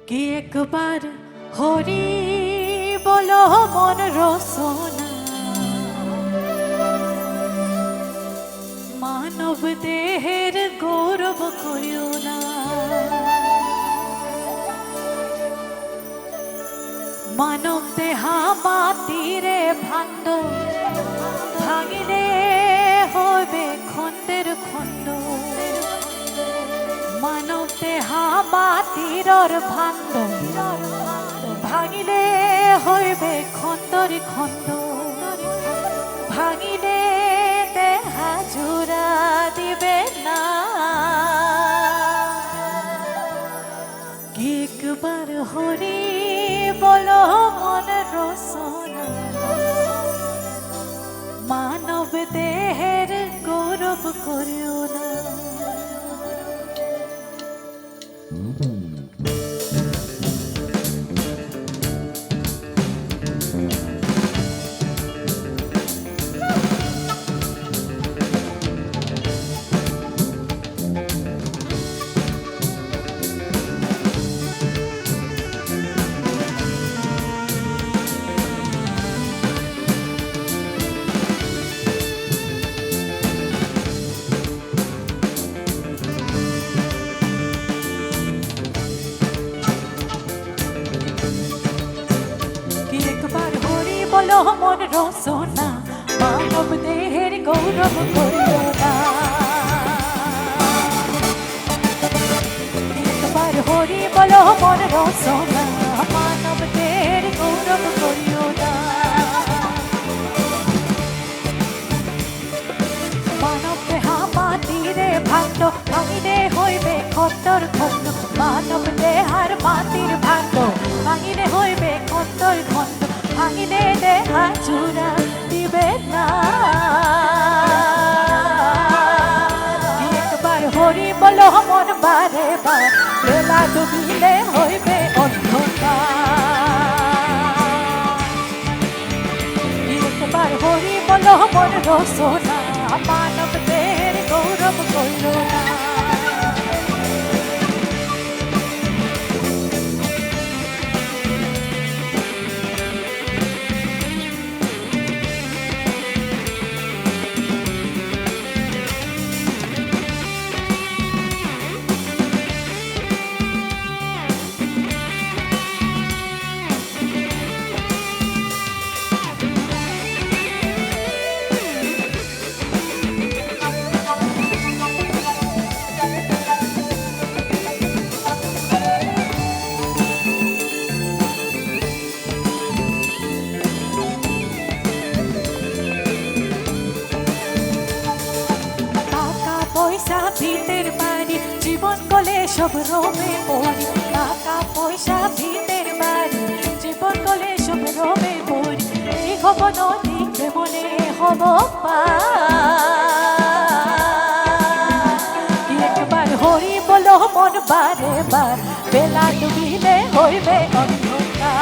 কি একবার হরি বলো মন রসনা মানব দেহের গৌরব করিও না। মানব দেহা মাতিরে ভাণ্ড ভাঙিলে হবে খণ্ডের খণ্ড। মানব দেহা মাটির ভাণ্ড ভাঙিলে হইবে খণ্ডর খণ্ড। ভাঙিলে দেহা জোড়া দিবে না। কি একবার হরি বলো মন রসনা মানব দেহের গৌরব করিও না। বলো মন রসনা মানব দেহের গৌরব করিও না। একবার হরি বলো মন রসনা মানব দেহের গৌরব করিও না। মানব দেহা মাটিরে ভাণ্ড ভাঙিলে হইবে খণ্ডর খণ্ড। মানব দেহার মাটির ভাণ্ড ভাঙিলে হইবে খণ্ডর খণ্ড। ভাঙিলে দেহা জোড়া দিবে না। একবার হরি বলো মন বারে বার বেলা ডুবিলে হইবে অন্ধকার। একবার হরি বলো মন রসনা মানব দেহের গৌরব করিও না। পয়সা ভিতের বাড়ি জীবন গলে সব রোমে পড়ি। টাকা পয়সা ভিতের বাড়ি জীবন গলে সব রোমে পড়ি। এই হব নদী মনে হব কি একবার হরি বলো মন বারে বার বেলা ডুবিলে হইবে অন্ধকার।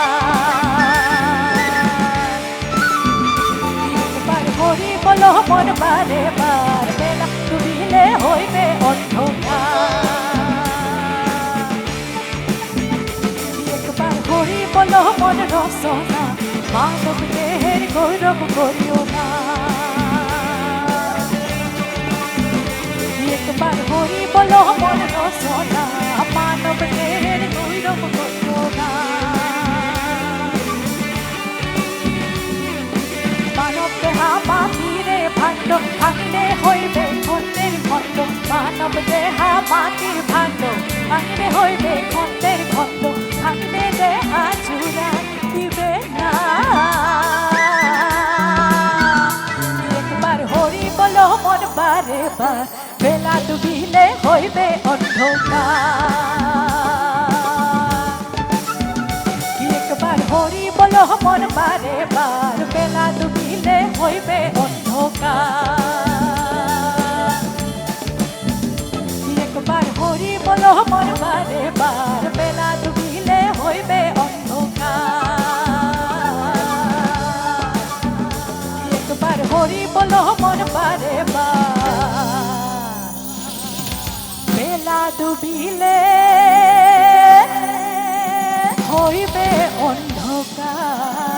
একবার হরি বলো মন বারে বার বেলা ডুবিলে হইবে অন্ধকার। একবার হরি বলো মন রসনা মানব দেহের গৌরব করিও না। একবার হরি বলো মন রসনা মানব দেহের গৌরব করিও না। মানব দেহা মাটিরে ভাণ্ড ভাঙিলে হইবে খণ্ডের খণ্ড। মানব দেহা মাটির ভাণ্ড ভাঙিলে হইবে খণ্ডের খণ্ড। ভাঙিলে দেহা জোড়া দিবে না। একবার হরি বলো মন বারে বার বেলা ডুবিলে হইবে অন্ধকার। একবার হরি বলো মন বারে বার বেলা ডুবিলে হইবে অন্ধকার। একবার হরি বলো মন বারে বার বেলা ডুবিলে হইবে অন্ধকার। একবার হরি বলো মন বারে বার। বেলা ডুবিলে হইবে অন্ধকার।